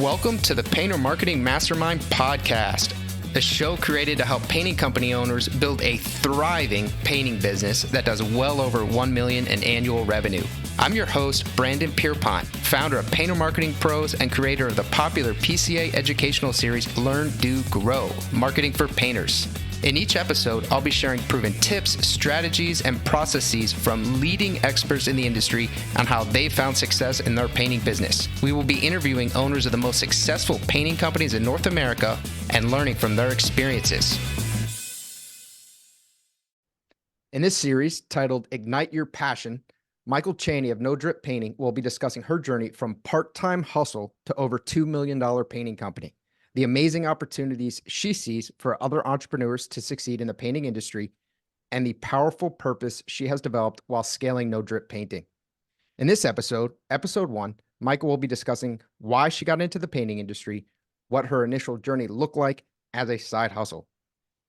Welcome to the Painter Marketing Mastermind podcast, a show created to help painting company owners build a thriving painting business that does well over $1 million in annual revenue. I'm your host, Brandon Pierpont, founder of Painter Marketing Pros and creator of the popular PCA educational series, Learn, Do, Grow, Marketing for Painters. In each episode, I'll be sharing proven tips, strategies, and processes from leading experts in the industry on how they found success in their painting business. We will be interviewing owners of the most successful painting companies in North America and learning from their experiences. In this series, titled Ignite Your Passion, Michal Cheney of No Drip Painting will be discussing her journey from part-time hustle to over $2 million painting company, the amazing opportunities she sees for other entrepreneurs to succeed in the painting industry, and the powerful purpose she has developed while scaling No Drip Painting. In this episode, episode 1, Michal will be discussing why she got into the painting industry, what her initial journey looked like as a side hustle.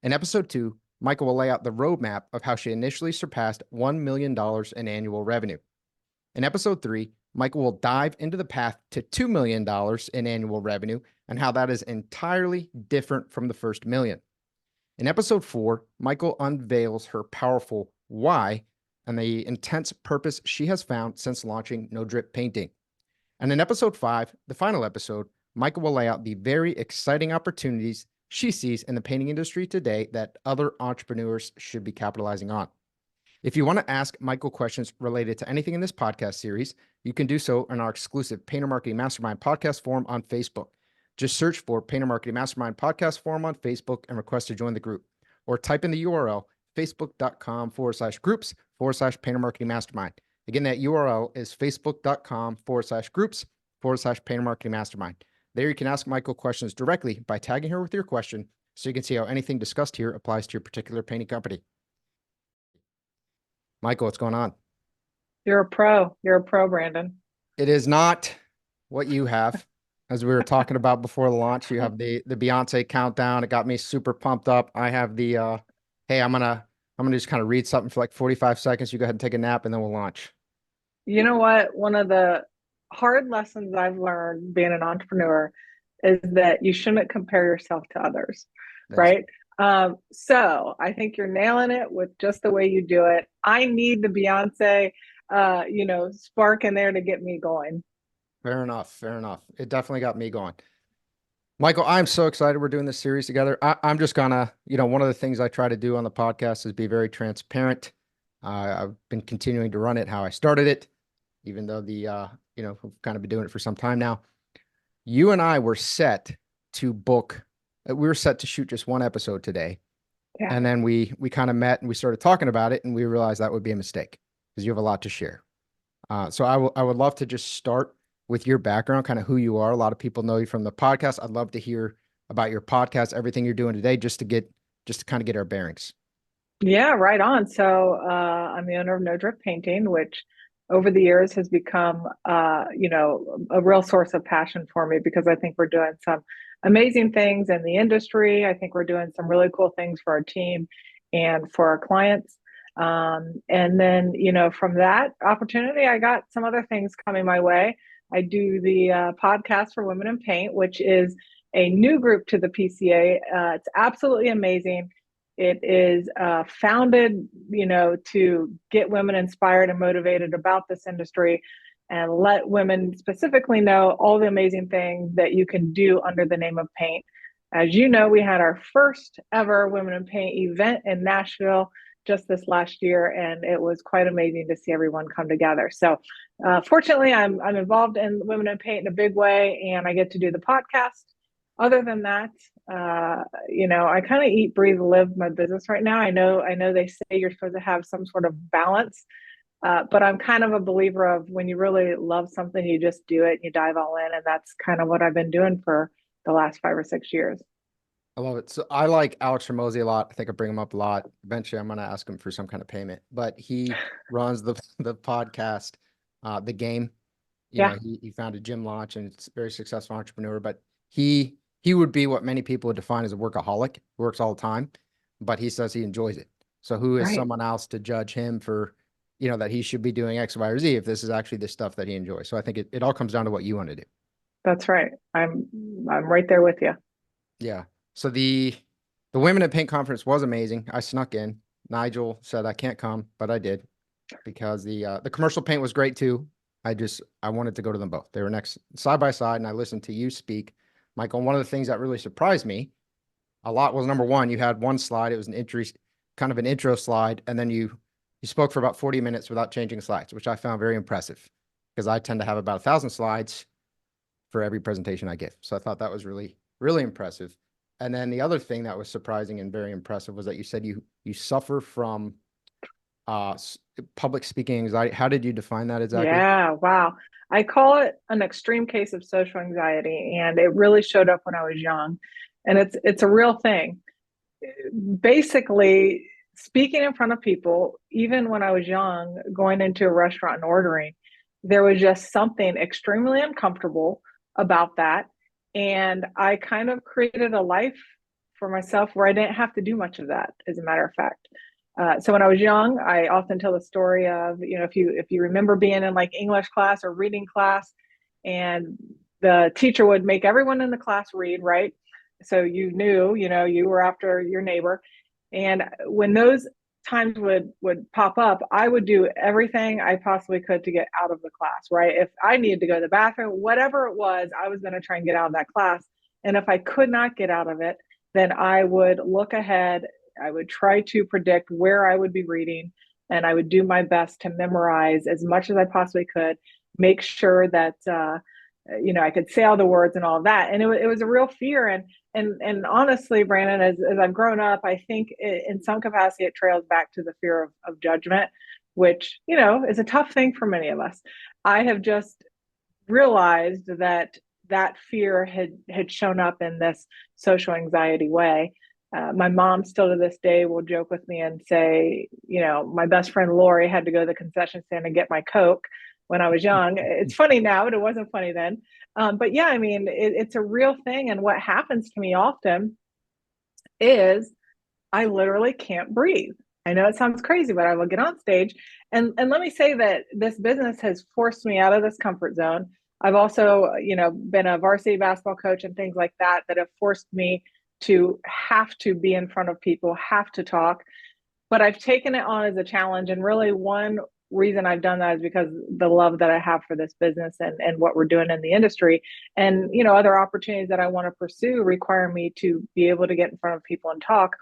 In episode 2, Michal will lay out the roadmap of how she initially surpassed $1 million in annual revenue. In episode 3, Michal will dive into the path to $2 million in annual revenue and how that is entirely different from the first million. In episode 4, Michal unveils her powerful why and the intense purpose she has found since launching No Drip Painting. And in episode 5, the final episode, Michal will lay out the very exciting opportunities she sees in the painting industry today that other entrepreneurs should be capitalizing on. If you want to ask Michal questions related to anything in this podcast series, you can do so in our exclusive Painter Marketing Mastermind podcast forum on Facebook. Just search for Painter Marketing Mastermind podcast forum on Facebook and request to join the group, or type in the URL facebook.com/groups/Painter Marketing Mastermind. Again, that URL is facebook.com/groups/Painter Marketing Mastermind. There you can ask Michal questions directly by tagging her with your question so you can see how anything discussed here applies to your particular painting company. Michal, what's going on? You're a pro. You're a pro, Brandon. It is not what you have. As we were talking about before the launch, you have the Beyonce countdown. It got me super pumped up. I have the hey, I'm gonna just kind of read something for like 45 seconds. You go ahead and take a nap and then we'll launch. You know what? One of the hard lessons I've learned being an entrepreneur is that you shouldn't compare yourself to others, right? So I think you're nailing it with just the way you do it. I need the Beyonce, spark in there to get me going. Fair enough. Fair enough. It definitely got me going. Michal, I'm so excited we're doing this series together. I'm just gonna, one of the things I try to do on the podcast is be very transparent. I've been continuing to run it how I started it, even though we've kind of been doing it for some time now. You and I were set to shoot just one episode today. Yeah. And then we kind of met and we started talking about it and we realized that would be a mistake because you have a lot to share. So I would love to just start with your background, kind of who you are. A lot of people know you from the podcast. I'd love to hear about your podcast, everything you're doing today, just to kind of get our bearings. Yeah, right on. So I'm the owner of No Drip Painting, which over the years has become, a real source of passion for me because I think we're doing some amazing things in the industry. I think we're doing some really cool things for our team and for our clients. And then, from that opportunity, I got some other things coming my way. I do the podcast for Women in Paint, which is a new group to the PCA. It's absolutely amazing. It is founded, to get women inspired and motivated about this industry and let women specifically know all the amazing things that you can do under the name of paint. As you know, we had our first ever Women in Paint event in Nashville just this last year, and it was quite amazing to see everyone come together. So fortunately, I'm involved in Women in Paint in a big way, and I get to do the podcast. Other than that, I kind of eat, breathe, live my business right now. I know they say you're supposed to have some sort of balance, but I'm kind of a believer of when you really love something, you just do it, you dive all in, and that's kind of what I've been doing for the last 5 or 6 years. I love it. So I like Alex Hormozi a lot. I think I bring him up a lot. Eventually, I'm going to ask him for some kind of payment, but he runs the podcast, The Game. He founded Gym Launch and it's a very successful entrepreneur, but he would be what many people would define as a workaholic, works all the time, but he says he enjoys it. So who is someone else to judge him for, that he should be doing X, Y, or Z if this is actually the stuff that he enjoys? So I think it all comes down to what you want to do. That's right. I'm right there with you. Yeah. So the Women in Paint conference was amazing. I snuck in. Nigel said I can't come, but I did because the commercial paint was great too. I wanted to go to them both. They were next side by side, and I listened to you speak, Michael. One of the things that really surprised me a lot was number one, you had one slide. It was an intro, kind of an intro slide, and then you spoke for about 40 minutes without changing slides, which I found very impressive because I tend to have about 1,000 slides for every presentation I give. So I thought that was really, really impressive. And then the other thing that was surprising and very impressive was that you said you suffer from uh, public speaking anxiety. How did you define that exactly? Yeah, wow. I call it an extreme case of social anxiety, and it really showed up when I was young. And it's a real thing. Basically, speaking in front of people, even when I was young, going into a restaurant and ordering, there was just something extremely uncomfortable about that. And I kind of created a life for myself where I didn't have to do much of that, as a matter of fact. So when I was young, I often tell the story of, if you remember being in like English class or reading class, and the teacher would make everyone in the class read, right? So you knew, you were after your neighbor. And when those times would pop up, I would do everything I possibly could to get out of the class, right? If I needed to go to the bathroom, whatever it was, I was going to try and get out of that class. And if I could not get out of it, then I would look ahead. I would try to predict where I would be reading, and I would do my best to memorize as much as I possibly could, make sure that I could say all the words and all of that. And it was a real fear. And honestly, Brandon, as I've grown up, I think in some capacity it trails back to the fear of judgment, which, is a tough thing for many of us. I have just realized that fear had shown up in this social anxiety way. My mom still to this day will joke with me and say, my best friend Lori had to go to the concession stand and get my Coke when I was young. It's funny now, but it wasn't funny then. But yeah, I mean, it's a real thing. And what happens to me often is I literally can't breathe. I know it sounds crazy, but I will get on stage. And let me say that this business has forced me out of this comfort zone. I've also, been a varsity basketball coach and things like that that have forced me to have to be in front of people, have to talk. But I've taken it on as a challenge. And really, one reason I've done that is because the love that I have for this business and what we're doing in the industry. And, other opportunities that I want to pursue require me to be able to get in front of people and talk.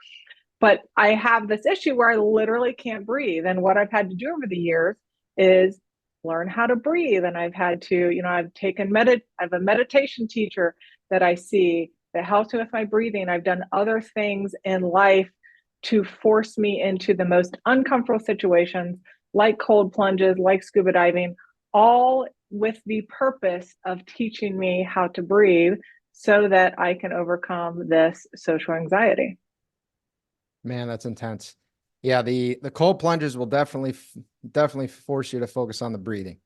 But I have this issue where I literally can't breathe. And what I've had to do over the years is learn how to breathe. And I've had to, I have a meditation teacher that I see that helps me with my breathing. I've done other things in life to force me into the most uncomfortable situations, like cold plunges, like scuba diving, all with the purpose of teaching me how to breathe so that I can overcome this social anxiety. Man, that's intense. Yeah, the cold plunges will definitely force you to focus on the breathing.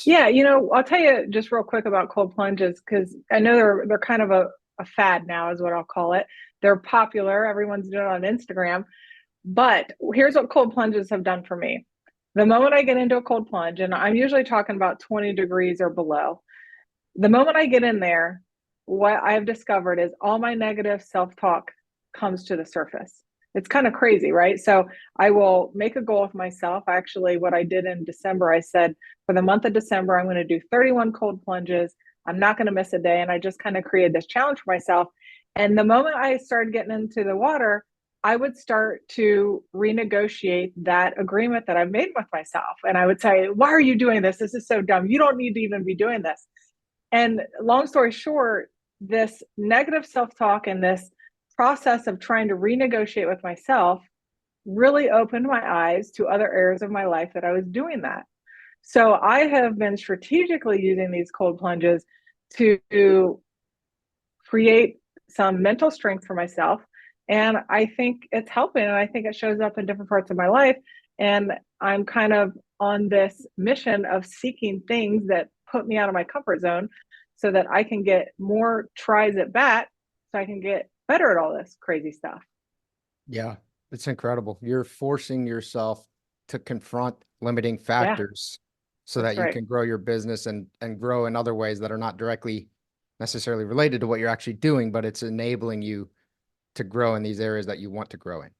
Yeah, I'll tell you just real quick about cold plunges because I know they're kind of a fad now, is what I'll call it. They're popular. Everyone's doing it on Instagram. But here's what cold plunges have done for me. The moment I get into a cold plunge, and I'm usually talking about 20 degrees or below, the moment I get in there, what I've discovered is all my negative self talk comes to the surface. It's kind of crazy, right? So I will make a goal with myself. Actually, what I did in December, I said for the month of December, I'm going to do 31 cold plunges. I'm not going to miss a day. And I just kind of created this challenge for myself. And the moment I started getting into the water, I would start to renegotiate that agreement that I've made with myself. And I would say, why are you doing this? This is so dumb. You don't need to even be doing this. And long story short, this negative self talk and this process of trying to renegotiate with myself really opened my eyes to other areas of my life that I was doing that. So I have been strategically using these cold plunges to create some mental strength for myself. And I think it's helping. And I think it shows up in different parts of my life. And I'm kind of on this mission of seeking things that put me out of my comfort zone so that I can get more tries at bat so I can get better at all this crazy stuff. Yeah, it's incredible. You're forcing yourself to confront limiting Yeah. factors so That's that you right. can grow your business and grow in other ways that are not directly necessarily related to what you're actually doing, but it's enabling you to grow in these areas that you want to grow in.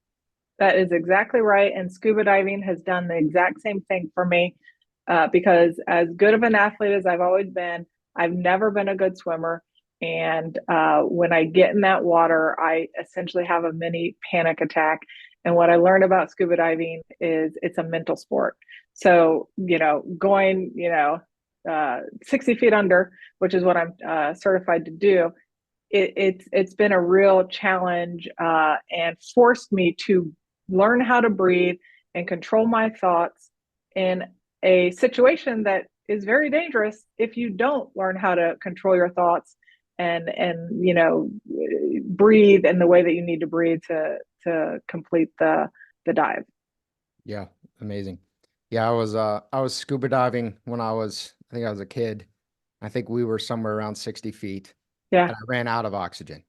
That is exactly right. And scuba diving has done the exact same thing for me, because as good of an athlete as I've always been, I've never been a good swimmer. And when I get in that water, I essentially have a mini panic attack. And what I learned about scuba diving is it's a mental sport. So, going, 60 feet under, which is what I'm certified to do, it's been a real challenge, and forced me to learn how to breathe and control my thoughts in a situation that is very dangerous if you don't learn how to control your thoughts and breathe in the way that you need to breathe to complete the dive. Yeah, amazing. Yeah, I was scuba diving when I think I was a kid. I think we were somewhere around 60 feet Yeah. and I ran out of oxygen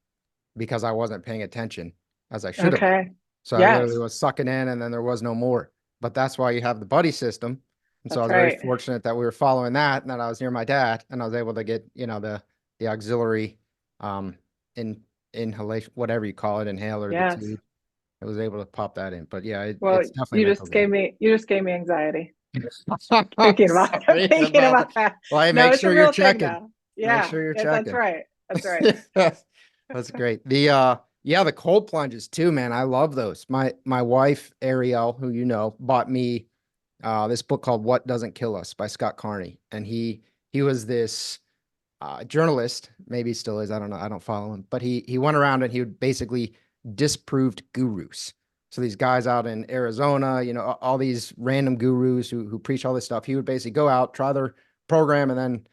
because I wasn't paying attention as I should have been. Okay. So I literally Yes, was sucking in and then there was no more. But that's why you have the buddy system. And so I that's was very right. fortunate that we were following that and that I was near my dad and I was able to get, the auxiliary um in inhalation, whatever you call it, inhaler, the Yes. tube. I was able to pop that in. But yeah, Well, it's definitely a mental game. you just gave me anxiety thinking about Sorry thinking about about it. that. Well, hey, No, make it's a sure you're real thing checking. now. Make Yeah, sure you're that's checking. right. That's right. That's great. Yeah, the cold plunges too, man. I love those. My wife, Ariel, who bought me this book called What Doesn't Kill Us by Scott Carney. And he was this journalist, maybe he still is, I don't know, I don't follow him, but he went around and he would basically disproved gurus. So these guys out in Arizona, all these random gurus who preach all this stuff, he would basically go out, try their program, and then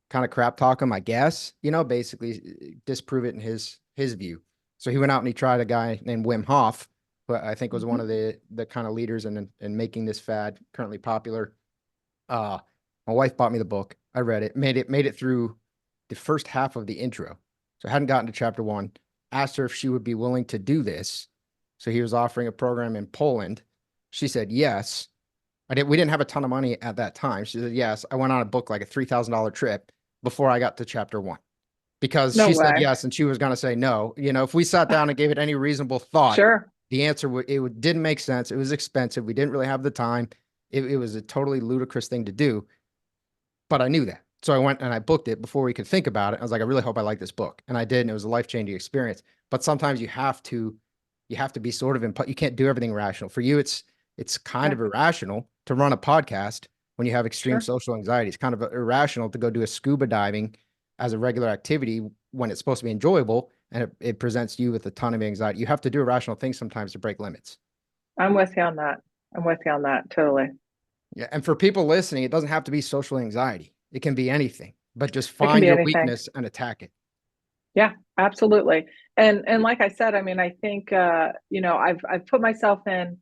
kind of crap talk him, I guess, basically disprove it in his view. So he went out and he tried a guy named Wim Hof, who I think was one Mhm. of the kind of leaders in making this fad currently popular. Uh, my wife bought me the book. I read it, made it through the first half of the intro. So I hadn't gotten to chapter one. Asked her if she would be willing to do this. So he was offering a program in Poland. She said yes. We didn't have a ton of money at that time. She said yes. I went on a book like a $3,000 trip before I got to chapter one because No she said way. yes and she was going to say no. If we sat down and gave it any reasonable thought, Sure. the answer didn't make sense. It was expensive. We didn't really have the time. It was a totally ludicrous thing to do, but I knew that. So I went and I booked it before we could think about it. I was like, I really hope I like this book. And I did, and it was a life-changing experience. But sometimes you have to be sort of you can't do everything rational. For you, it's kind Yeah. of irrational to run a podcast when you have extreme Sure. social anxiety. It's kind of irrational to go do a scuba diving as a regular activity when it's supposed to be enjoyable and it presents you with a ton of anxiety. You have to do irrational things sometimes to break limits. I'm with you on that. I'm with you on that. Totally. Yeah. And for people listening, it doesn't have to be social anxiety. It can be anything, but just It can find be your anything. weakness and attack it. Yeah, absolutely. And like I said, I mean, I think I've put myself in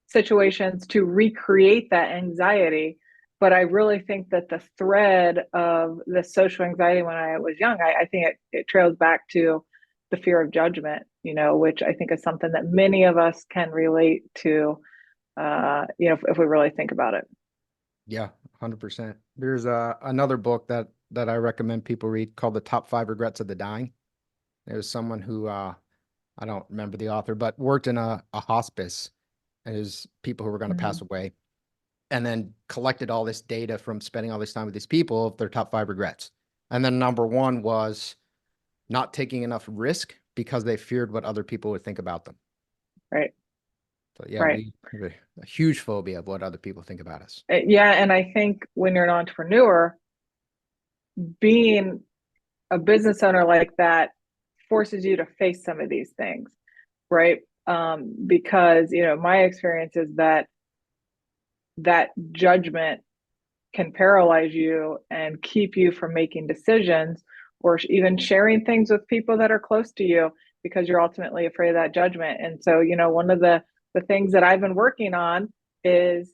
situations to recreate that anxiety, but I really think that the thread of the social anxiety when I was young, I think it trails back to the fear of judgment, which I think is something that many of us can relate to, if we really think about it. Yeah, 100%. There's another book that I recommend people read called The Top Five Regrets of the Dying. There's someone who I don't remember the author, but worked in a hospice and is people who were going to pass Mhm. away, and then collected all this data from spending all this time with these people of their top five regrets. And then number one was not taking enough risk because they feared what other people would think about them. Right, So yeah, right. we have a huge phobia of what other people think about us. Yeah, and I think when you're an entrepreneur, being a business owner like that forces you to face some of these things, right? Because my experience is that judgment can paralyze you and keep you from making decisions or even sharing things with people that are close to you because you're ultimately afraid of that judgment. And so, one of the things that I've been working on is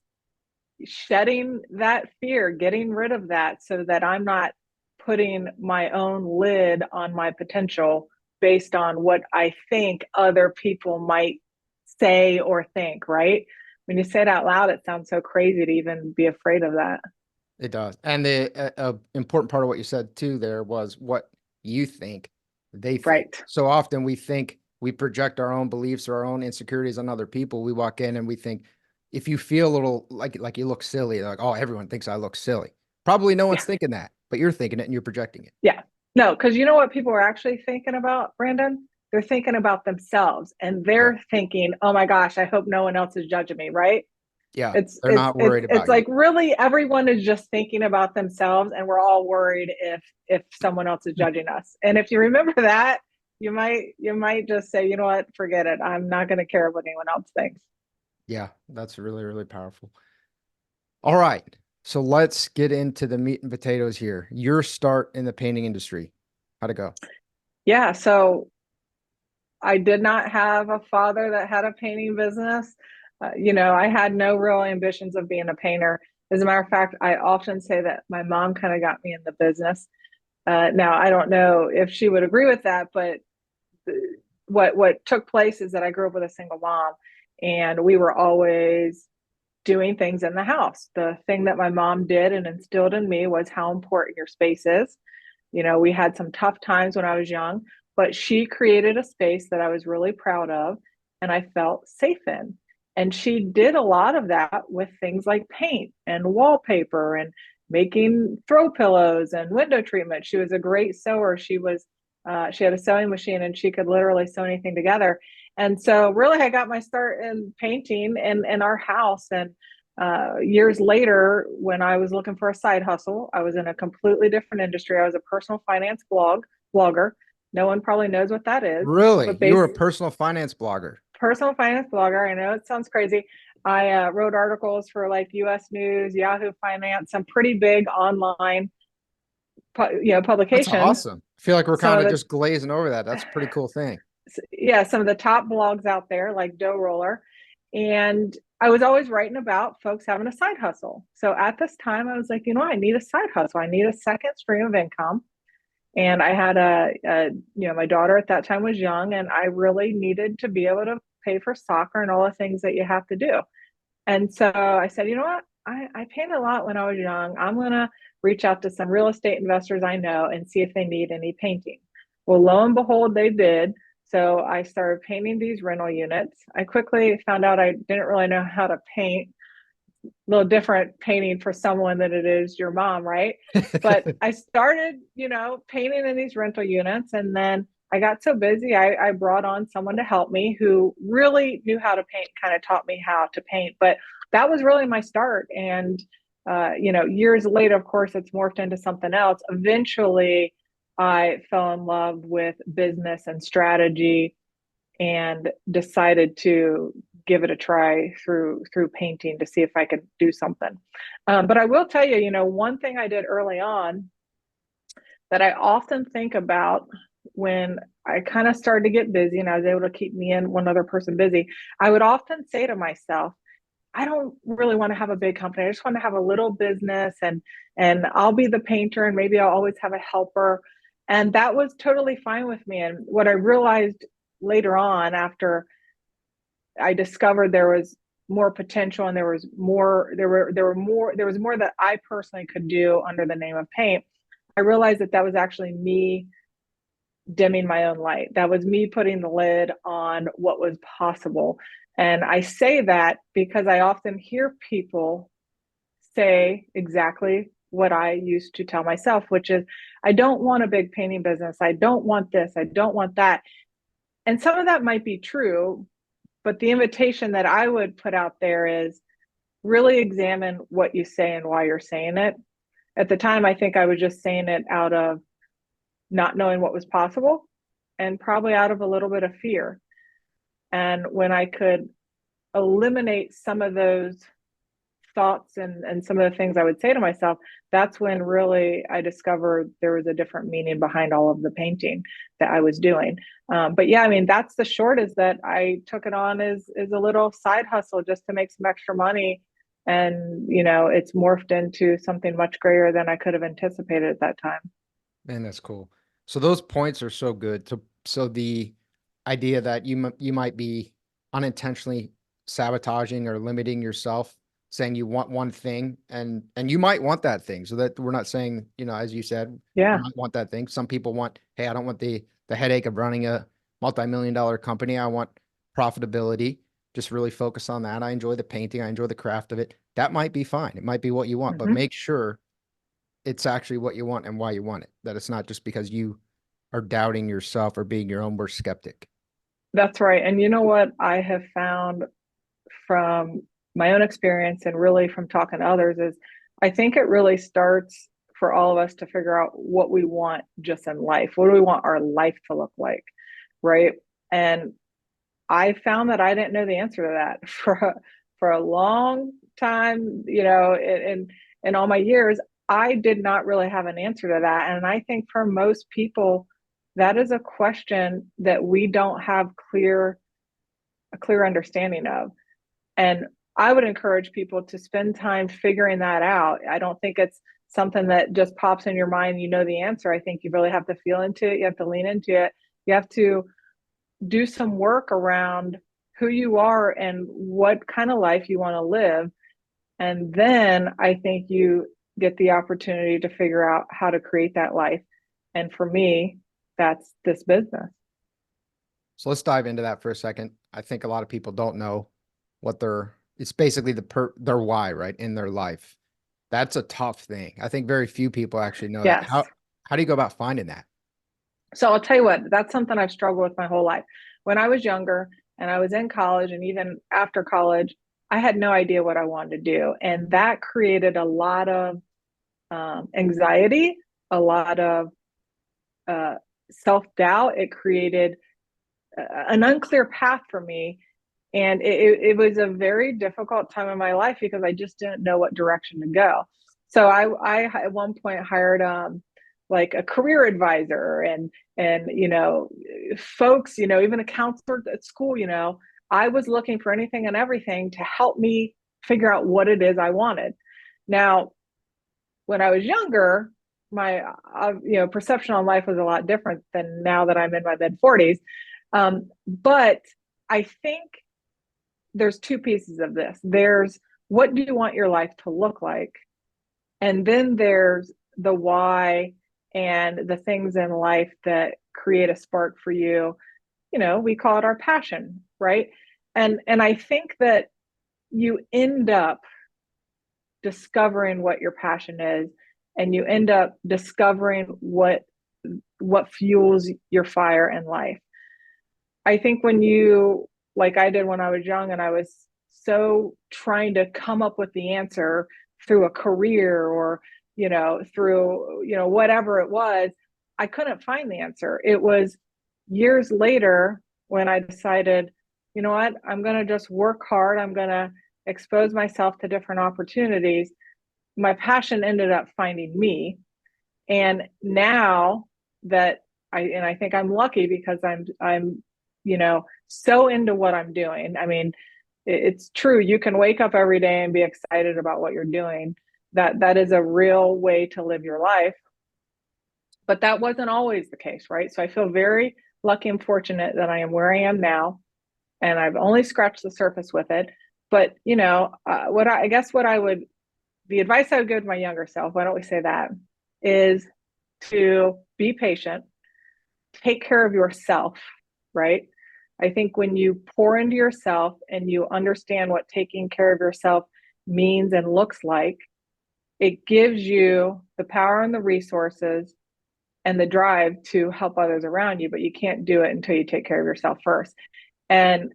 shedding that fear, getting rid of that so that I'm not putting my own lid on my potential based on what I think other people might say or think, right? When you say it out loud, it sounds so crazy to even be afraid of that. It does. And the important part of what you said too there was what you think they think. Right. So often we think we project our own beliefs or our own insecurities on other people. We walk in and we think if you feel a little like you look silly, like, oh, everyone thinks I look silly. Probably no one's Yeah. thinking that, but you're thinking it and you're projecting it. Yeah. No, because you know what people are actually thinking about, Brandon? They're thinking about themselves and Yeah. they're thinking, oh my gosh, I hope no one else is judging me, right? Yeah. It's They're it's not it's worried it's about you. like really everyone is just thinking about themselves and we're all worried if someone else is judging us. And if you remember that, you might just say, you know what, forget it. I'm not going to care what anyone else thinks. Yeah. That's really, really powerful. All right. So let's get into the meat and potatoes here. Your start in the painting industry. How'd it go? Yeah, so I did not have a father that had a painting business. I had no real ambitions of being a painter. As a matter of fact, I often say that my mom kind of got me in the business. Now, I don't know if she would agree with that, but what took place is that I grew up with a single mom, and we were always doing things in the house. The thing that my mom did and instilled in me was how important your space is. We had some tough times when I was young, but she created a space that I was really proud of and I felt safe in. And she did a lot of that with things like paint and wallpaper and making throw pillows and window treatment. She was a great sewer. She had a sewing machine and she could literally sew anything together. And so, really, I got my start in painting in our house. And years later, when I was looking for a side hustle, I was in a completely different industry. I was a personal finance blogger. No one probably knows what that is, Really? but You were a personal finance blogger. personal finance blogger. I know it sounds crazy. I wrote articles for like U.S. News, Yahoo Finance, some pretty big online, That's publications. awesome. I feel like we're Some kind of of the just glazing over that. That's a pretty cool thing. yeah, some of the top blogs out there, like Dough Roller. And I was always writing about folks having a side hustle. So at this time, I was like, I need a side hustle. I need a second stream of income. And I had my daughter at that time was young, and I really needed to be able to pay for soccer and all the things that you have to do. And so I said, you know what? I painted a lot when I was young. I'm going to reach out to some real estate investors I know and see if they need any painting. Well, lo and behold, they did. So I started painting these rental units. I quickly found out I didn't really know how to paint. A little different painting for someone than it is your mom, right? But I started, painting in these rental units. And then I got so busy, I brought on someone to help me who really knew how to paint, kind of taught me how to paint. But that was really my start. And, years later, of course, it's morphed into something else. Eventually, I fell in love with business and strategy and decided to give it a try through painting to see if I could do something. But I will tell you, one thing I did early on that I often think about when I kind of started to get busy and I was able to keep me and one other person busy, I would often say to myself, I don't really want to have a big company. I just want to have a little business and I'll be the painter and maybe I'll always have a helper. And that was totally fine with me. And what I realized later on after I discovered there was more potential and there was more that I personally could do under the name of paint. I realized that was actually me dimming my own light. That was me putting the lid on what was possible. And I say that because I often hear people say exactly what I used to tell myself, which is, I don't want a big painting business. I don't want this. I don't want that. And some of that might be true, but the invitation that I would put out there is really examine what you say and why you're saying it. At the time, I think I was just saying it out of not knowing what was possible and probably out of a little bit of fear. And when I could eliminate some of those thoughts and some of the things I would say to myself, that's when really I discovered there was a different meaning behind all of the painting that I was doing. But yeah, I mean, that's the short, is that I took it on as a little side hustle just to make some extra money. And, it's morphed into something much greater than I could have anticipated at that time. Man, that's cool. So those points are so good. So the idea that you might be unintentionally sabotaging or limiting yourself saying you want one thing, and you might want that thing. So that we're not saying, as you said, you Yeah. might want that thing. Some people want, hey, I don't want the headache of running a multi-million-dollar company. I want profitability. Just really focus on that. I enjoy the painting. I enjoy the craft of it. That might be fine. It might be what you want, but Hmm. make sure it's actually what you want and why you want it. That it's not just because you are doubting yourself or being your own worst skeptic. That's right. And you know what I have found from my own experience and really from talking to others is I think it really starts for all of us to figure out what we want just in life. What do we want our life to look like? Right. And I found that I didn't know the answer to that for a long time, in all my years, I did not really have an answer to that. And I think for most people, that is a question that we don't have a clear understanding of. And I would encourage people to spend time figuring that out. I don't think it's something that just pops in your mind, you know the answer. I think you really have to feel into it, you have to lean into it. You have to do some work around who you are and what kind of life you want to live. And then I think you get the opportunity to figure out how to create that life. And for me, that's this business. So let's dive into that for a second. I think a lot of people don't know what it's basically their why, right, in their life. That's a tough thing. I think very few people actually know that. Yes. How do you go about finding that? So I'll tell you what, that's something I've struggled with my whole life. When I was younger and I was in college and even after college, I had no idea what I wanted to do. And that created a lot of anxiety, a lot of uh, self doubt. It created an unclear path for me. And it was a very difficult time in my life because I just didn't know what direction to go. So I at one point hired like a career advisor and folks, even a counselor at school. I was looking for anything and everything to help me figure out what it is I wanted. Now, when I was younger, my perception on life was a lot different than now that I'm in my mid 40s. But I think there's two pieces of this. There's what do you want your life to look like? And then there's the why and the things in life that create a spark for you. We call it our passion, right? And I think that you end up discovering what your passion is and you end up discovering what fuels your fire in life. I think when you, like I did when I was young and I was so trying to come up with the answer through a career or, through, whatever it was, I couldn't find the answer. It was years later when I decided, you know what, I'm going to just work hard. I'm going to expose myself to different opportunities. My passion ended up finding me. And now that I think I'm lucky because I'm so into what I'm doing. I mean, it's true. You can wake up every day and be excited about what you're doing. That is a real way to live your life. But that wasn't always the case, right? So I feel very lucky and fortunate that I am where I am now, and I've only scratched the surface with it. But I guess the advice I would give to my younger self, why don't we say that, is to be patient, take care of yourself, right? I think when you pour into yourself and you understand what taking care of yourself means and looks like, it gives you the power and the resources and the drive to help others around you, but you can't do it until you take care of yourself first. And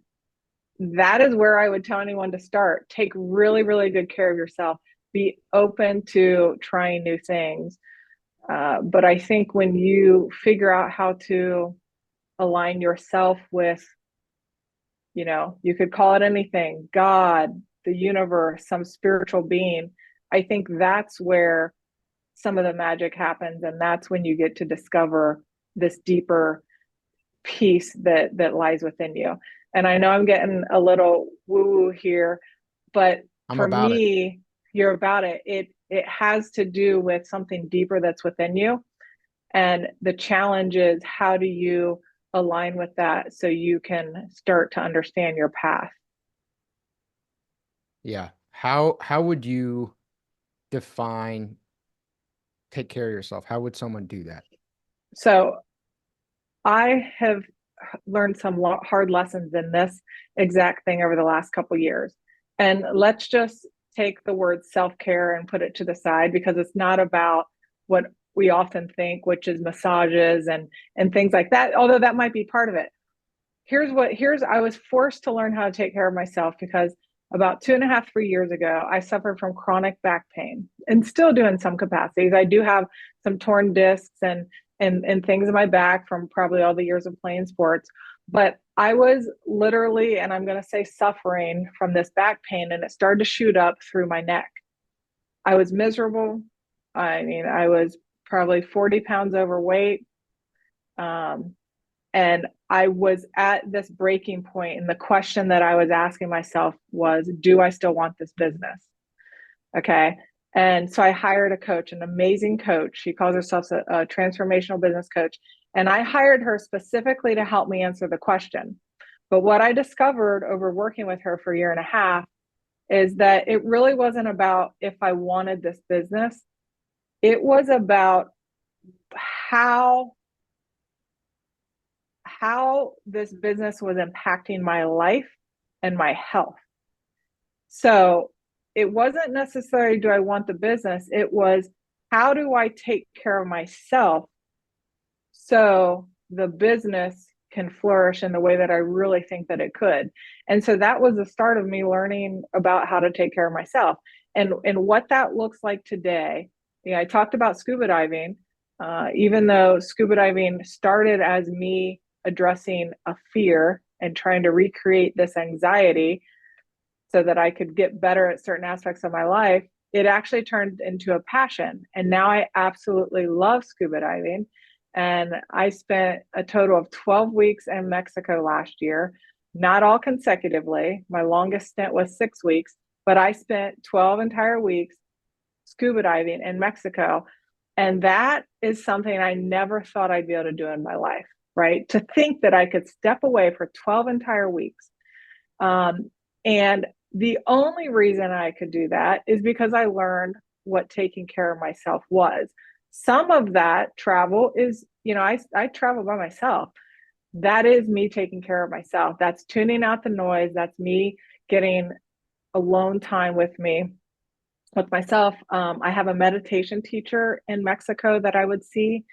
that is where I would tell anyone to start. Take really, really good care of yourself. Be open to trying new things. But I think when you figure out how to align yourself with, you could call it anything, God, the universe, some spiritual being, I think that's where some of the magic happens. And that's when you get to discover this deeper peace that lies within you. And I know I'm getting a little woo-woo here, but I'm for about it. me, you're about it. It has to do with something deeper that's within you. And the challenge is how do you align with that so you can start to understand your path? Yeah. How would you define take care of yourself? How would someone do that? So I have learned some hard lessons in this exact thing over the last couple years. And let's just take the word self-care and put it to the side, because it's not about what we often think, which is massages and things like that, although that might be part of it. Here's I was forced to learn how to take care of myself because about 2.5, 3 years ago, I suffered from chronic back pain and still do in some capacities. I do have some torn discs and things in my back from probably all the years of playing sports. But I was literally, and I'm going to say suffering from this back pain, and it started to shoot up through my neck. I was miserable. I mean, I was probably 40 pounds overweight. Um, and I was at this breaking point, and the question that I was asking myself was, do I still want this business? Okay. And so I hired a coach, an amazing coach. She calls herself a transformational business coach. And I hired her specifically to help me answer the question. But what I discovered over working with her for a year and a half is that it really wasn't about if I wanted this business. It was about how this business was impacting my life and my health. So it wasn't necessarily, do I want the business? It was, how do I take care of myself so the business can flourish in the way that I really think that it could? And so that was the start of me learning about how to take care of myself. And what that looks like today. I talked about scuba diving, even though scuba diving started as me addressing a fear and trying to recreate this anxiety so that I could get better at certain aspects of my life. It actually turned into a passion. And now I absolutely love scuba diving. And I spent a total of 12 weeks in Mexico last year, not all consecutively. My longest stint was 6 weeks, but I spent 12 entire weeks scuba diving in Mexico. And that is something I never thought I'd be able to do in my life, right? To think that I could step away for 12 entire weeks. And the only reason I could do that is because I learned what taking care of myself was. Some of that travel is, I travel by myself. That is me taking care of myself. That's tuning out the noise. That's me getting alone time with myself. I have a meditation teacher in Mexico that I would see.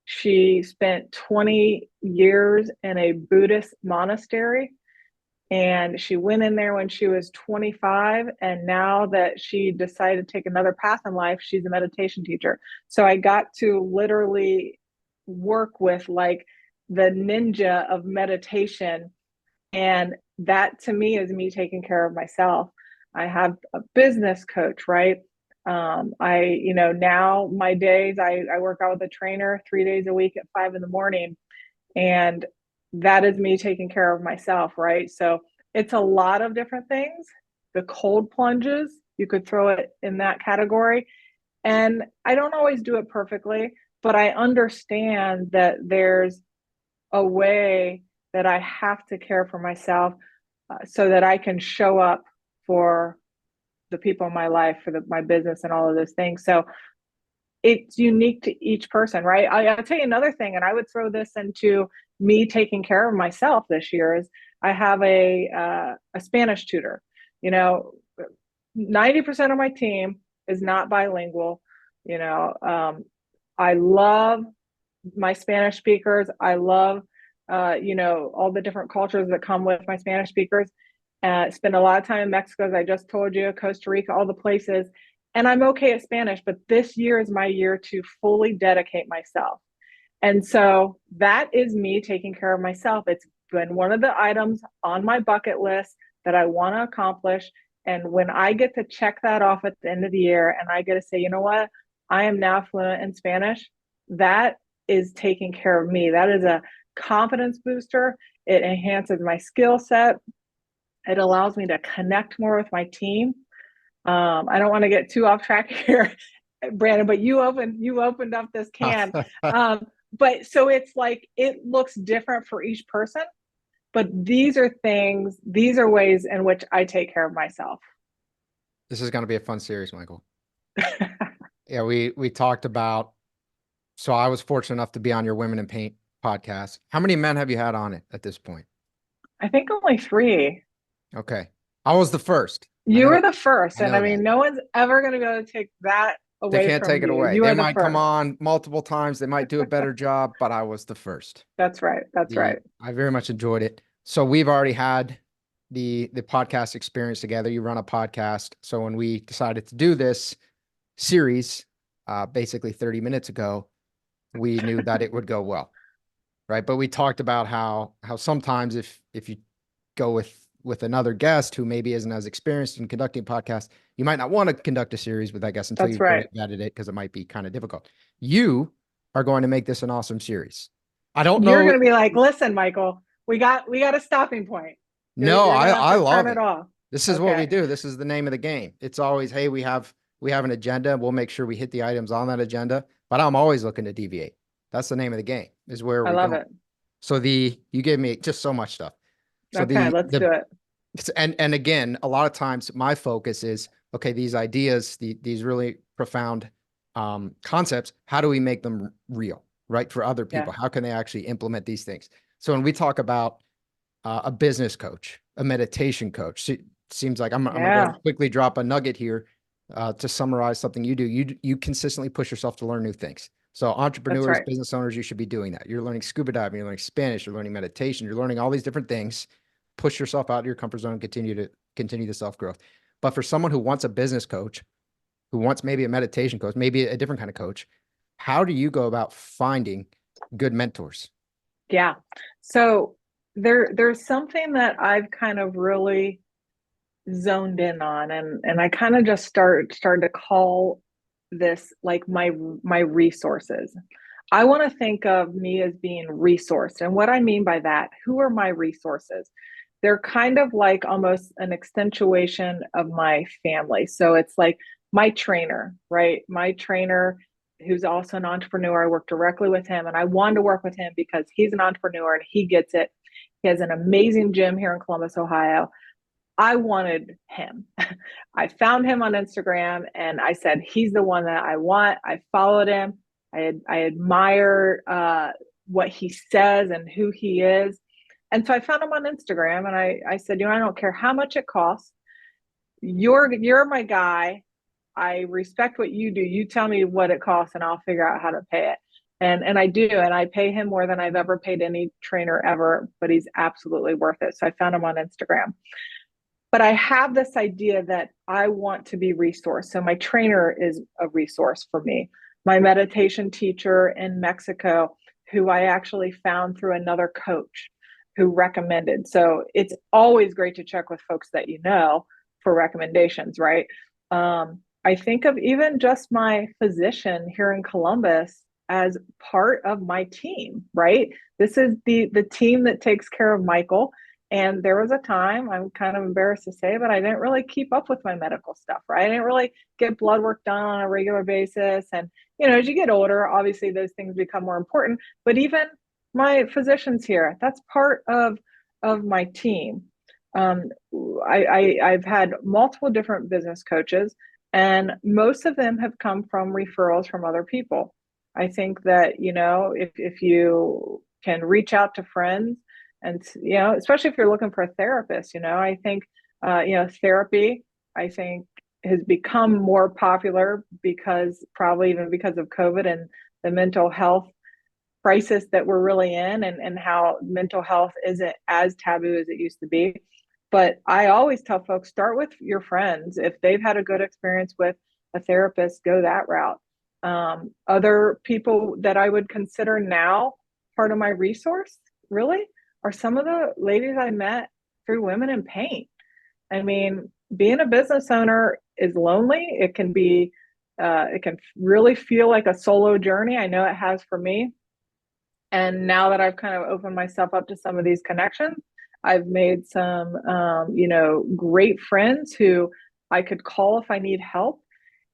She spent 20 years in a Buddhist monastery. And she went in there when she was 25. And now that she decided to take another path in life, she's a meditation teacher. So I got to literally work with like the ninja of meditation. And that to me is me taking care of myself. I have a business coach, right? Now my days, I work out with a trainer 3 days a week at 5 in the morning. And that is me taking care of myself, right? So it's a lot of different things. The cold plunges, you could throw it in that category. And I don't always do it perfectly, but I understand that there's a way that I have to care for myself so that I can show up for the people in my life, for my business and all of those things. So it's unique to each person, right? I'll tell you another thing, and I would throw this into me taking care of myself this year is I have a Spanish tutor. 90% of my team is not bilingual. I love my Spanish speakers. I love, all the different cultures that come with my Spanish speakers. Spend a lot of time in Mexico, as I just told you, Costa Rica, all the places. And I'm okay at Spanish, but this year is my year to fully dedicate myself. And so that is me taking care of myself. It's been one of the items on my bucket list that I want to accomplish. And when I get to check that off at the end of the year and I get to say, you know what, I am now fluent in Spanish, that is taking care of me. That is a confidence booster. It enhances my skill set. It allows me to connect more with my team. I don't want to get too off track here, Brandon, but you opened up this can. But so it's like, it looks different for each person, but these are ways in which I take care of myself. This is going to be a fun series, Michael. Yeah, we talked about, so I was fortunate enough to be on your Women in Paint podcast. How many men have you had on it at this point? I think only three. Okay. I was the first. You were the first, I and I know mean, that. no one's ever going to be able to take that They away can't from take it you. away. You They are the might come first. on multiple times. They might do a better job, but I was the first. That's right. That's right. I very much enjoyed it. So we've already had the podcast experience together. You run a podcast. So when we decided to do this series, basically 30 minutes ago, we knew that it would go well. Right. But we talked about how sometimes if you go with another guest who maybe isn't as experienced in conducting podcasts, you might not want to conduct a series with that guest until That's you've really right. vetted it because it might be kind of difficult. You are going to make this an awesome series. I don't You're know. going to be like, listen, Michael, we got a stopping point. No, You're going to have I to turn love it it. off. This is what we Okay. do. This is the name of the game. It's always, hey, we have an agenda. We'll make sure we hit the items on that agenda, but I'm always looking to deviate. That's the name of the game, is where are I we love going? it. So you gave me just so much stuff. So Okay, let's do it. and again, a lot of times my focus is, okay, these ideas, these really profound concepts, how do we make them real, right? For other Yeah, people, how can they actually implement these things? So when we talk about a business coach, a meditation coach, seems like I'm going to go yeah, quickly drop a nugget here to summarize something you do. You consistently push yourself to learn new things. So that's entrepreneurs, right. business owners, you should be doing that. You're learning scuba diving, you're learning Spanish, you're learning meditation, you're learning all these different things. Push yourself out of your comfort zone and continue the self-growth. But for someone who wants a business coach, who wants maybe a meditation coach, maybe a different kind of coach, how do you go about finding good mentors? Yeah. So there's something that I've kind of really zoned in on, and I kind of just started to call this like my resources. I want to think of me as being resourced. And what I mean by that, who are my resources? They're kind of like almost an extension of my family. So it's like my trainer, right? My trainer, who's also an entrepreneur. I work directly with him, and I wanted to work with him because he's an entrepreneur and he gets it. He has an amazing gym here in Columbus, Ohio. I wanted him. I found him on Instagram and I said, he's the one that I want. I followed him. I admire what he says and who he is. And so I found him on Instagram and I said, I don't care how much it costs. You're my guy. I respect what you do. You tell me what it costs and I'll figure out how to pay it. And I do, and I pay him more than I've ever paid any trainer ever, but he's absolutely worth it. So I found him on Instagram. But I have this idea that I want to be resourced. So my trainer is a resource for me. My meditation teacher in Mexico, who I actually found through another coach who recommended. So it's always great to check with folks that you know for recommendations, right? I think of even just my physician here in Columbus as part of my team, right? This is the team that takes care of Michael. And there was a time, I'm kind of embarrassed to say, but I didn't really keep up with my medical stuff, right? I didn't really get blood work done on a regular basis. And, as you get older, obviously those things become more important. But even my physicians here, that's part of my team. Um, I've had multiple different business coaches, and most of them have come from referrals from other people. I think that, if you can reach out to friends, and especially if you're looking for a therapist, I think therapy, I think, has become more popular because probably even because of COVID and the mental health crisis that we're really in, and how mental health isn't as taboo as it used to be. But I always tell folks, start with your friends. If they've had a good experience with a therapist, go that route. Other people that I would consider now part of my resource, really, are some of the ladies I met through Women in Paint. I mean, being a business owner is lonely. It can really feel like a solo journey. I know it has for me. And now that I've kind of opened myself up to some of these connections, I've made some, great friends who I could call if I need help.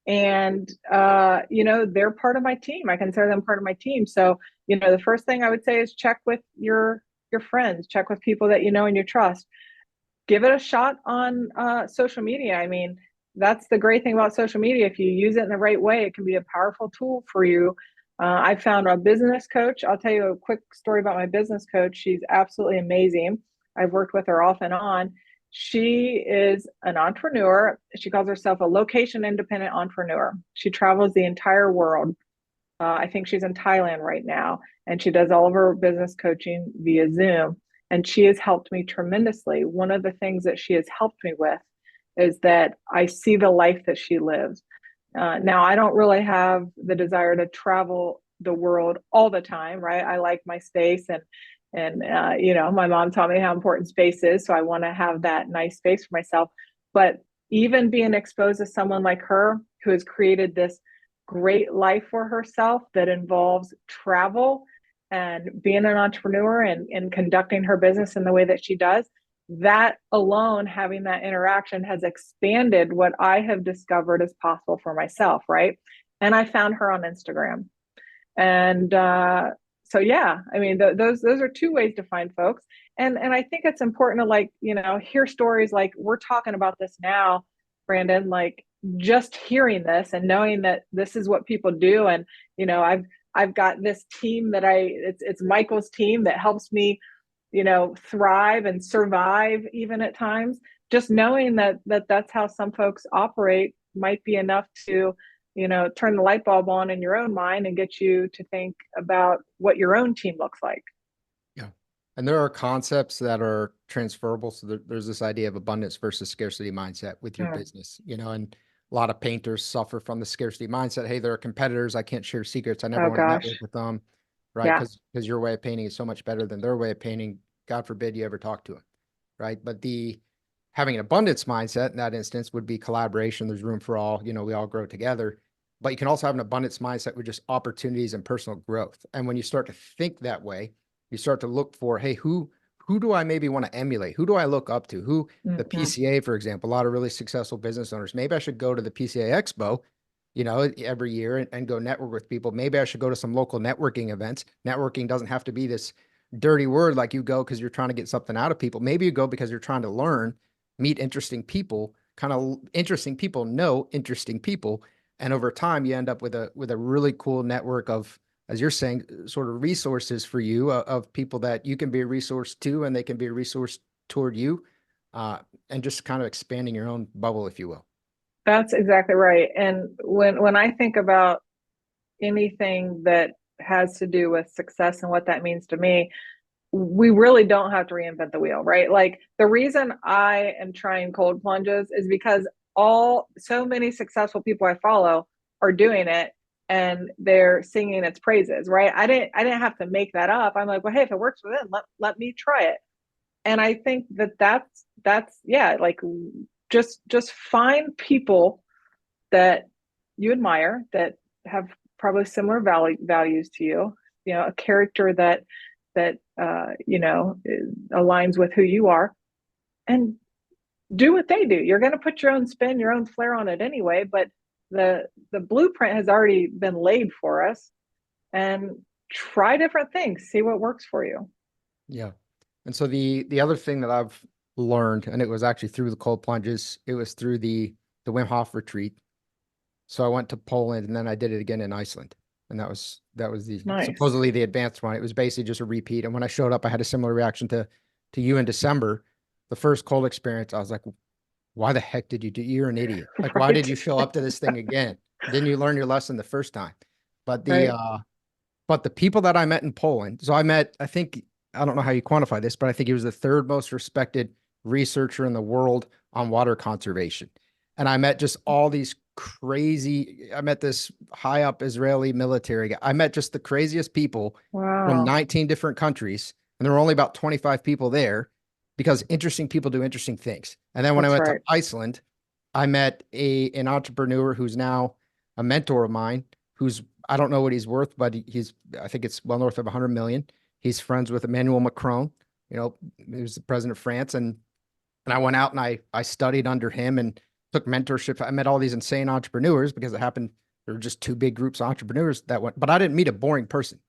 And, they're part of my team. I consider them part of my team. So, the first thing I would say is check with your friends, check with people that you know and you trust. Give it a shot on social media. I mean, that's the great thing about social media. If you use it in the right way, it can be a powerful tool for you. I found a business coach. I'll tell you a quick story about my business coach. She's absolutely amazing. I've worked with her off and on. She is an entrepreneur. She calls herself a location independent entrepreneur. She travels the entire world. I think she's in Thailand right now, and she does all of her business coaching via Zoom. And she has helped me tremendously. One of the things that she has helped me with is that I see the life that she lives. Now, I don't really have the desire to travel the world all the time, right? I like my space, and you know, my mom taught me how important space is, so I want to have that nice space for myself. But even being exposed to someone like her who has created this great life for herself that involves travel and being an entrepreneur and conducting her business in the way that she does, that alone, having that interaction has expanded what I have discovered is possible for myself, right? And I found her on Instagram. And so yeah, I mean, those are two ways to find folks. And I think it's important to, like, you know, hear stories like we're talking about this now, Brandon, like just hearing this and knowing that this is what people do. And, you know, I've got this team that it's Michael's team that helps me, you know, thrive and survive even at times. Just knowing that's how some folks operate might be enough to, you know, turn the light bulb on in your own mind and get you to think about what your own team looks like. Yeah. And there are concepts that are transferable. So there's this idea of abundance versus scarcity mindset with your Mm. business, you know, and a lot of painters suffer from the scarcity mindset. Hey, there are competitors. I can't share secrets. I never Oh want to network gosh. with them, right? Yeah. Because your way of painting is so much better than their way of painting. God forbid you ever talk to them, right? But the having an abundance mindset in that instance would be collaboration. There's room for all, you know, we all grow together. But you can also have an abundance mindset with just opportunities and personal growth. And when you start to think that way, you start to look for, hey, who do I maybe want to emulate? Who do I look up to? Who the Mm-hmm. PCA, for example, a lot of really successful business owners. Maybe I should go to the PCA Expo, you know, every year and go network with people. Maybe I should go to some local networking events. Networking doesn't have to be this dirty word like you go because you're trying to get something out of people. Maybe you go because you're trying to learn, meet interesting people, kind of interesting people know interesting people. And over time, you end up with a really cool network of, as you're saying, sort of resources for you of people that you can be a resource to, and they can be a resource toward you, and just kind of expanding your own bubble, if you will. That's exactly right. And when I think about anything that has to do with success and what that means to me, we really don't have to reinvent the wheel, right? Like the reason I am trying cold plunges is because so many successful people I follow are doing it and they're singing its praises, right? I didn't have to make that up. I'm like, well, hey, if it works for them, let me try it. And I think that's yeah, like just find people that you admire that have probably similar values to you, you know, a character that you know, aligns with who you are, and do what they do. You're going to put your own spin, your own flair on it anyway, but the blueprint has already been laid for us, and try different things, see what works for you. Yeah. And so the other thing that I've learned, and it was actually through the cold plunges, it was through the Wim Hof retreat. So I went to Poland and then I did it again in Iceland. And that was the Nice. supposedly the advanced one. It was basically just a repeat. And when I showed up, I had a similar reaction to you in December. The first cold experience, I was like, why the heck did you do? You're an idiot. Like, why did Right. you show up to this thing again? Didn't you learn your lesson the first time? But the Right. uh but the people that I met in Poland, so I met, I think, I don't know how you quantify this, but I think he was the third most respected researcher in the world on water conservation. And I met just all these crazy, I met this high up Israeli military guy. I met just the craziest people from Wow. 19 different countries. And there were only about 25 people there because interesting people do interesting things. And then when I That's went to right. Iceland, I met an entrepreneur who's now a mentor of mine, who's I don't know what he's worth, but he's I think it's well north of 100 million. He's friends with Emmanuel Macron, you know, who's the president of France, and I went out and I studied under him and took mentorship. I met all these insane entrepreneurs because it happened. There were just two big groups of entrepreneurs that went, but I didn't meet a boring person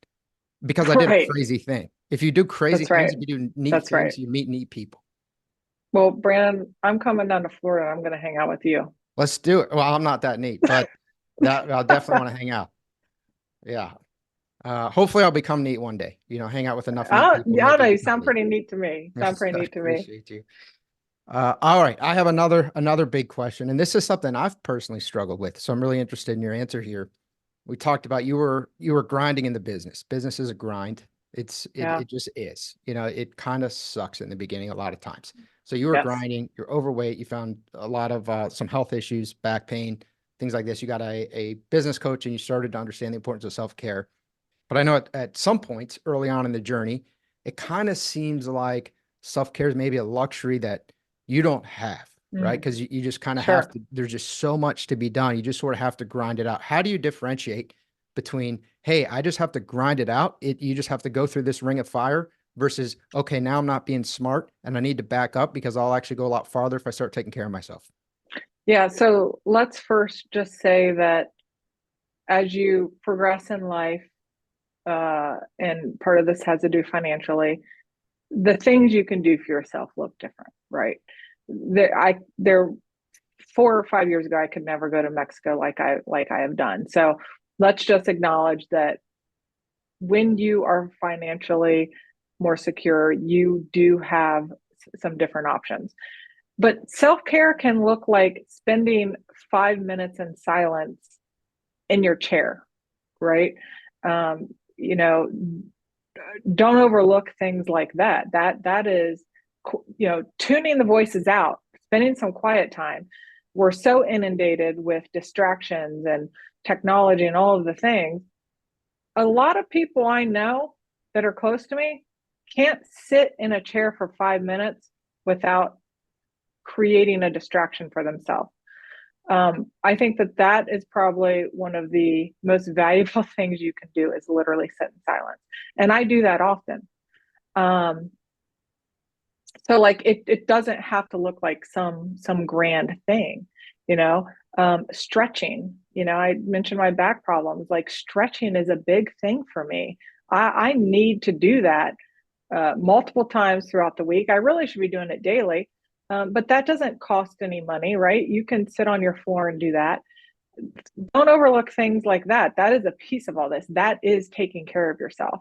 because I did a Right. crazy thing. If you do crazy That's things, right. if you do neat That's right. things, you meet neat people. Well, Brandon, I'm coming down to Florida. I'm going to hang out with you. Let's do it. Well, I'm not that neat, but that I'll definitely want to hang out. Yeah. Hopefully I'll become neat one day. Hang out with enough neat Oh, people, yeah, I don't maybe know. You become sound neat. pretty neat to me. Sound Yes, pretty I neat to me. appreciate you. All right, I have another big question, and this is something I've personally struggled with. So I'm really interested in your answer here. We talked about you were grinding in the business. Business is a grind. Yeah. It just is. It kind of sucks in the beginning a lot of times. So you were Yes. grinding, you're overweight, you found a lot of some health issues, back pain, things like this. You got a business coach and you started to understand the importance of self-care. But I know at some points early on in the journey, it kind of seems like self-care is maybe a luxury that you don't have, right? Mm, Because you just kind of have sure. to, there's just so much to be done. You just sort of have to grind it out. How do you differentiate between, hey, I just have to grind it out, you just have to go through this ring of fire versus, okay, now I'm not being smart and I need to back up because I'll actually go a lot farther if I start taking care of myself. Yeah. So let's first just say that as you progress in life, and part of this has to do financially, the things you can do for yourself look different, right? There 4 or 5 years ago, I could never go to Mexico like I have done. So let's just acknowledge that when you are financially more secure, you do have some different options. But self care can look like spending 5 minutes in silence in your chair, right? Um, you know, don't overlook things like that. That is, tuning the voices out, spending some quiet time. We're so inundated with distractions and technology and all of the things. A lot of people I know that are close to me can't sit in a chair for 5 minutes without creating a distraction for themselves. I think that that is probably one of the most valuable things you can do is literally sit in silence. And I do that often. Um, so like it doesn't have to look like some grand thing, you know. Stretching, I mentioned my back problems. Like stretching is a big thing for me. I need to do that multiple times throughout the week. I really should be doing it daily, but that doesn't cost any money, right? You can sit on your floor and do that. Don't overlook things like that. That is a piece of all this. That is taking care of yourself.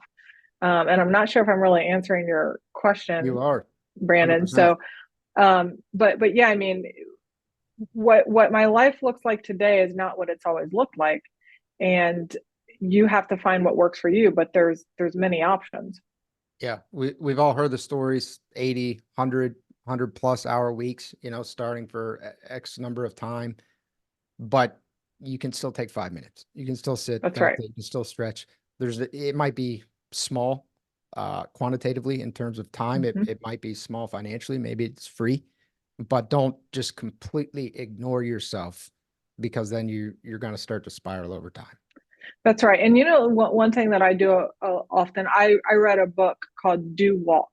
And I'm not sure if I'm really answering your You question, are Brandon. 100%. So, but yeah, I mean, what my life looks like today is not what it's always looked like, and you have to find what works for you. But there's many options. Yeah, we've all heard the stories, 80, 100 plus hour weeks, starting for X number of time, but you can still take 5 minutes. You can still sit, That's right. meditate, you can still stretch. It might be small, quantitatively in terms of time. Mm-hmm. It might be small financially, maybe it's free, but don't just completely ignore yourself because then you're going to start to spiral over time. That's right. And one thing that I do often, I read a book called Do Walk,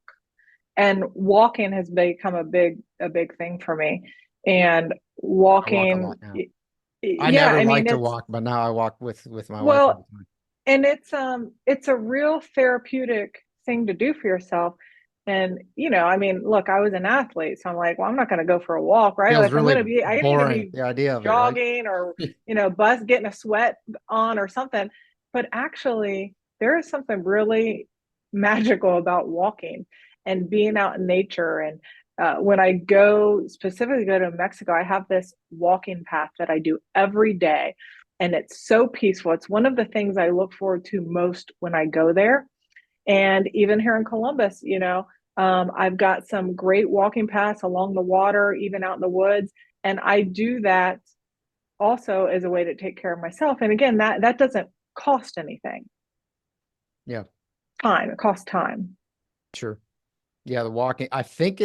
and walking has become a big thing for me. And I walk a lot walking, now. I yeah, never I mean liked to it's walk, but now I walk with my wife all well, the time. and it's a real therapeutic thing to do for yourself. And I mean, look, I was an athlete, so I'm like, well, I'm not going to go for a walk, right? Feels Like really I need to boring, be the idea of it, right? jogging or bus getting a sweat on or something. But actually there is something really magical about walking and being out in nature. And when I specifically go to Mexico, I have this walking path that I do every day, and it's so peaceful. It's one of the things I look forward to most when I go there. And even here in Columbus, I've got some great walking paths along the water, even out in the woods. And I do that also as a way to take care of myself. And again, that doesn't cost anything. Yeah, Time. It costs time. sure. Yeah, the walking. I think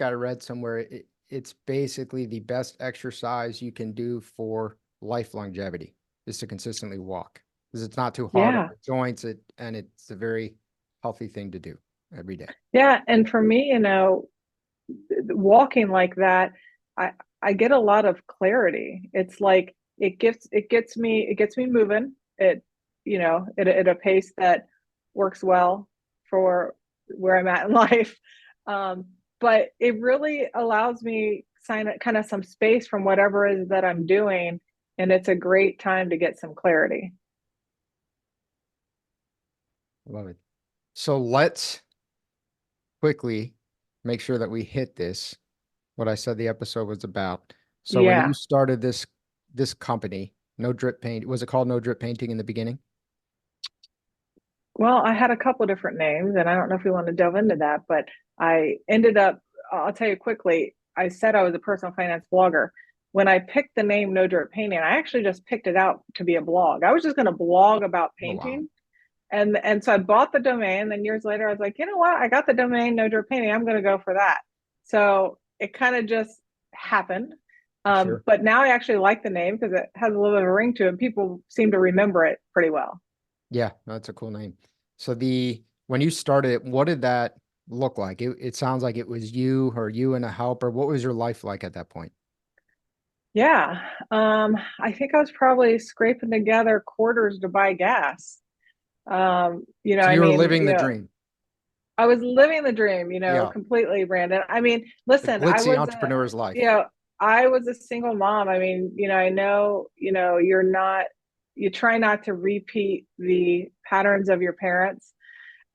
I read somewhere it's basically the best exercise you can do for life longevity is to consistently walk because it's not too hard on Yeah. the joints, and it's a very healthy thing to do every day. Yeah. And for me, walking like that, I I get a lot of clarity. It's like it gets me moving. At a pace that works well for where I'm at in life. Um, but it really allows me kind of some space from whatever it is that I'm doing. And it's a great time to get some clarity. Love it. So let's quickly make sure that we hit this, what I said the episode was about. So when you Yeah. started this company, No Drip Paint, was it called No Drip Painting in the beginning? Well, I had a couple different names, and I don't know if we want to delve into that, but I ended up, I'll tell you quickly, I said I was a personal finance blogger. When I picked the name No Dirt Painting, I actually just picked it out to be a blog. I was just going to blog about Oh, wow. painting. And so I bought the domain. Then years later, I was like, you know what? I got the domain No Dirt Painting. I'm going to go for that. So it kind of just happened. Sure. But now I actually like the name because it has a little bit of a ring to it. People seem to remember it pretty well. Yeah, that's a cool name. So when you started it, what did that look like? It sounds like it was you and a helper. What was your life like at that point? Yeah. I think I was probably scraping together quarters to buy gas. So you were living the dream. I was living the dream, Yeah. completely, Brandon. I mean, The listen, glitzy entrepreneur's life. I was a single mom. I mean, I know, you try not to repeat the patterns of your parents.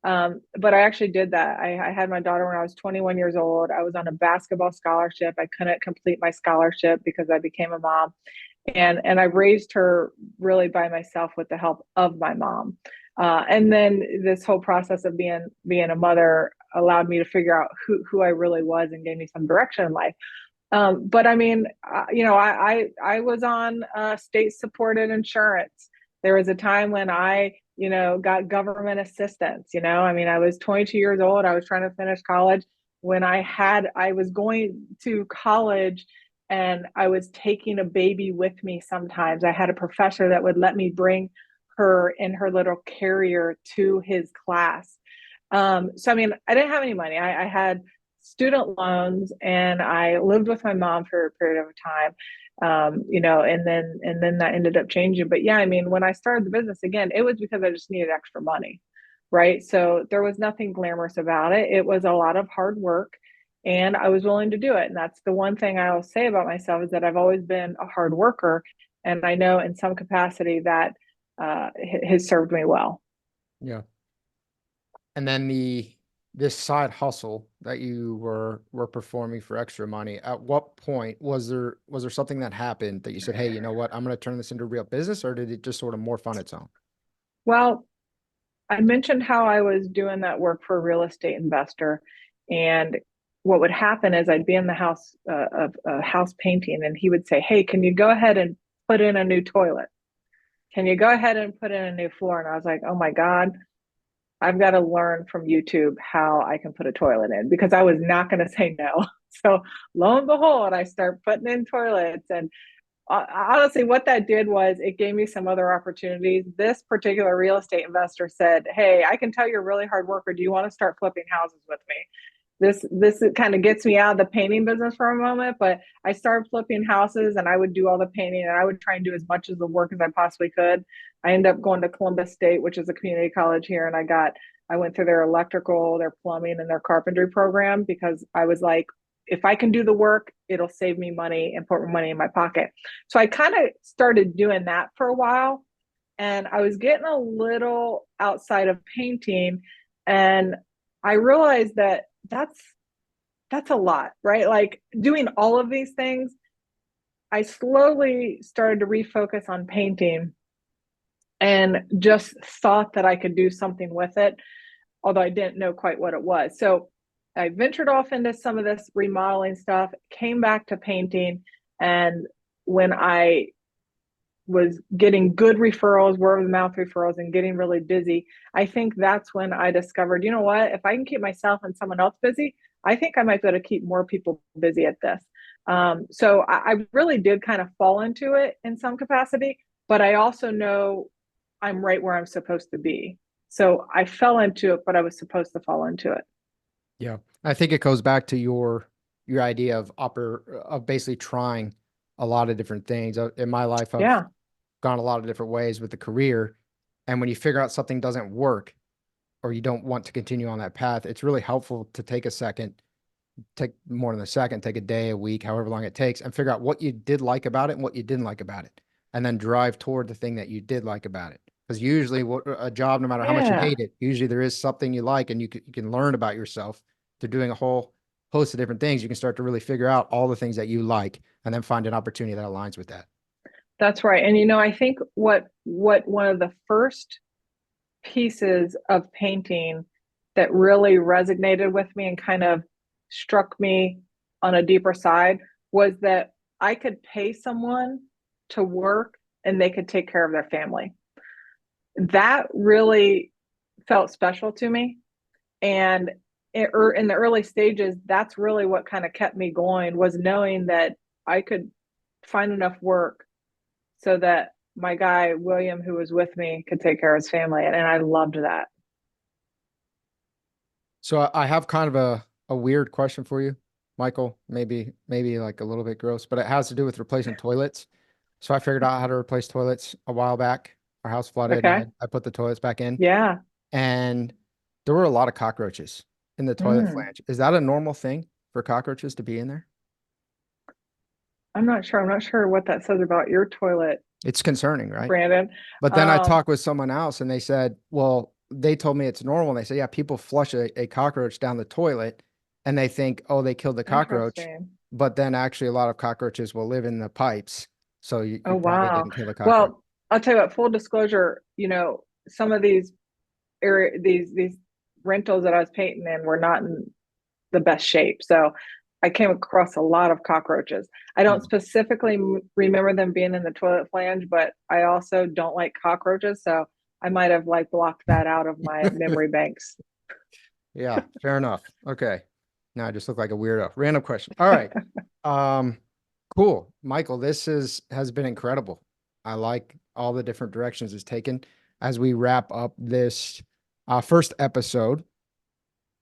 But I actually did that. I had my daughter when I was 21 years old. I was on a basketball scholarship. I couldn't complete my scholarship because I became a mom. And I raised her really by myself with the help of my mom. And then this whole process of being a mother allowed me to figure out who I really was and gave me some direction in life. But I mean, I was on state supported insurance. There was a time when I got government assistance. I mean, I was 22 years old. I was trying to finish college when I was going to college and I was taking a baby with me sometimes. I had a professor that would let me bring her in her little carrier to his class. So I mean, I didn't have any money. I had student loans and I lived with my mom for a period of time. And then that ended up changing. But yeah, I mean, when I started the business again, it was because I just needed extra money, right? So there was nothing glamorous about it. It was a lot of hard work and I was willing to do it. And that's the one thing I will say about myself is that I've always been a hard worker. And I know in some capacity that has served me well. Yeah. And then this side hustle that you were performing for extra money, at what point was there something that happened that you said, "Hey, you know what? I'm going to turn this into real business," or did it just sort of morph on its own? Well, I mentioned how I was doing that work for a real estate investor, and what would happen is I'd be in the house of house painting, and he would say, "Hey, can you go ahead and put in a new toilet? Can you go ahead and put in a new floor?" And I was like, "Oh my God, I've got to learn from YouTube how I can put a toilet in," because I was not going to say no. So lo and behold, I start putting in toilets, and honestly, what that did was it gave me some other opportunities. This particular real estate investor said, "Hey, I can tell you're a really hard worker. Do you want to start flipping houses with me?" This kind of gets me out of the painting business for a moment, but I started flipping houses and I would do all the painting and I would try and do as much of the work as I possibly could. I ended up going to Columbus State, which is a community college here, and I went through their electrical, their plumbing, and their carpentry program because I was like, if I can do the work, it'll save me money and put more money in my pocket. So I kind of started doing that for a while and I was getting a little outside of painting and I realized that that's a lot, right? Like doing all of these things, I slowly started to refocus on painting and just thought that I could do something with it, although I didn't know quite what it was. So I ventured off into some of this remodeling stuff, came back to painting, and when I was getting good referrals, word of mouth referrals, and getting really busy, I think that's when I discovered, you know what, if I can keep myself and someone else busy, I think I might be able to keep more people busy at this. So I really did kind of fall into it in some capacity, but I also know I'm right where I'm supposed to be. So I fell into it, but I was supposed to fall into it. Yeah. I think it goes back to your idea of basically trying a lot of different things. In my life, I've Yeah. gone a lot of different ways with the career. And when you figure out something doesn't work or you don't want to continue on that path, it's really helpful to take a second take more than a second, take a day, a week, however long it takes, and figure out what you did like about it and what you didn't like about it. And then drive toward the thing that you did like about it. Because usually a job, no matter how much you Yeah. hate it, usually there is something you like, and you can learn about yourself through doing a whole host of different things. You can start to really figure out all the things that you like and then find an opportunity that aligns with that. That's right. And I think what one of the first pieces of painting that really resonated with me and kind of struck me on a deeper side was that I could pay someone to work and they could take care of their family. That really felt special to me. And in the early stages, that's really what kind of kept me going, was knowing that I could find enough work so that my guy, William, who was with me, could take care of his family. And I loved that. So I have kind of a weird question for you, Michael, maybe like a little bit gross, but it has to do with replacing toilets. So I figured out how to replace toilets a while back. Our house flooded. Okay. I put the toilets back in, Yeah. and there were a lot of cockroaches in the toilet Mm. flange. Is that a normal thing for cockroaches to be in there? I'm not sure. I'm not sure what that says about your toilet, It's concerning, right? Brandon. But then I talked with someone else and they said, well, they told me it's normal. And they said, yeah, people flush a cockroach down the toilet and they think, oh, they killed the cockroach. Interesting. But then actually a lot of cockroaches will live in the pipes. So you Oh, probably wow. didn't kill the cockroach. Well, I'll tell you what, full disclosure, some of these these rentals that I was painting in were not in the best shape. So I came across a lot of cockroaches. I don't specifically remember them being in the toilet flange, but I also don't like cockroaches. So I might have like blocked that out of my memory banks. Yeah, fair enough. Okay. Now I just look like a weirdo. Random question. All right. Cool. Michael, this has been incredible. I like all the different directions it's taken. As we wrap up this first episode,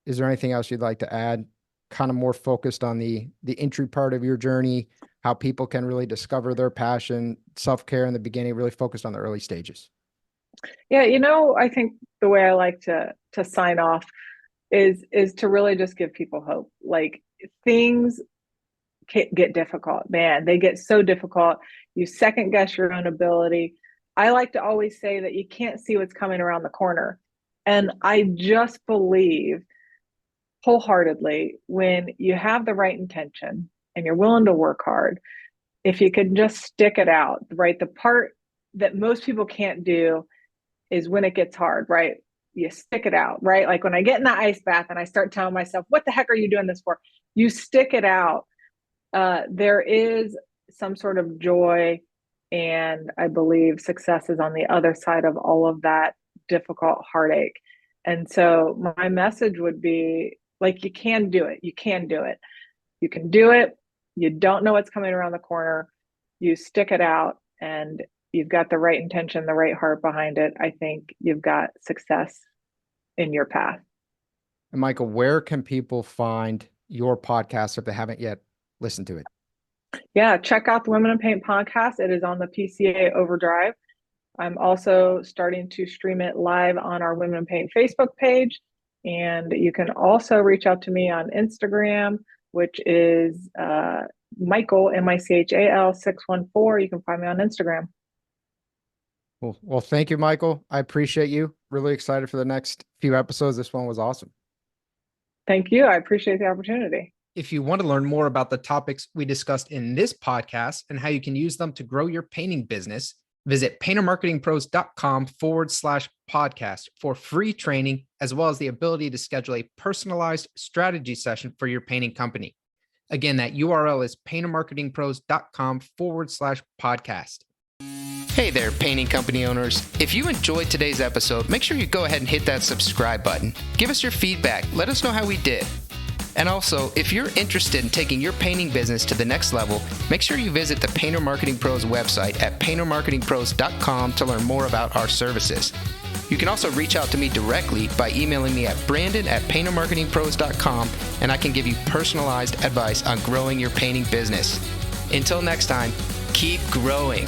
is there anything else you'd like to add? Kind of more focused on the entry part of your journey, how people can really discover their passion, self-care in the beginning, really focused on the early stages. Yeah, I think the way I like to sign off is to really just give people hope. Like, things get difficult, man. They get so difficult. You second guess your own ability. I like to always say that you can't see what's coming around the corner. And I just believe wholeheartedly, when you have the right intention and you're willing to work hard, if you can just stick it out, right? The part that most people can't do is when it gets hard, right? You stick it out, right? Like when I get in the ice bath and I start telling myself, what the heck are you doing this for? You stick it out. There is some sort of joy, and I believe success is on the other side of all of that difficult heartache. And so my message would be, like, you can do it. You can do it. You can do it. You don't know what's coming around the corner. You stick it out, and you've got the right intention, the right heart behind it. I think you've got success in your path. And Michael, where can people find your podcast if they haven't yet listened to it? Yeah, check out the Women in Paint podcast. It is on the PCA Overdrive. I'm also starting to stream it live on our Women in Paint Facebook page. And you can also reach out to me on Instagram, which is Michal, Michal 614. You can find me on Instagram. Cool. Well, thank you, Michael. I appreciate you. Really excited for the next few episodes. This one was awesome. Thank you. I appreciate the opportunity. If you want to learn more about the topics we discussed in this podcast and how you can use them to grow your painting business, visit paintermarketingpros.com/podcast for free training, as well as the ability to schedule a personalized strategy session for your painting company. Again, that URL is paintermarketingpros.com/podcast. Hey there, painting company owners. If you enjoyed today's episode, make sure you go ahead and hit that subscribe button. Give us your feedback. Let us know how we did. And also, if you're interested in taking your painting business to the next level, make sure you visit the Painter Marketing Pros website at paintermarketingpros.com to learn more about our services. You can also reach out to me directly by emailing me at brandon@paintermarketingpros.com, and I can give you personalized advice on growing your painting business. Until next time, keep growing.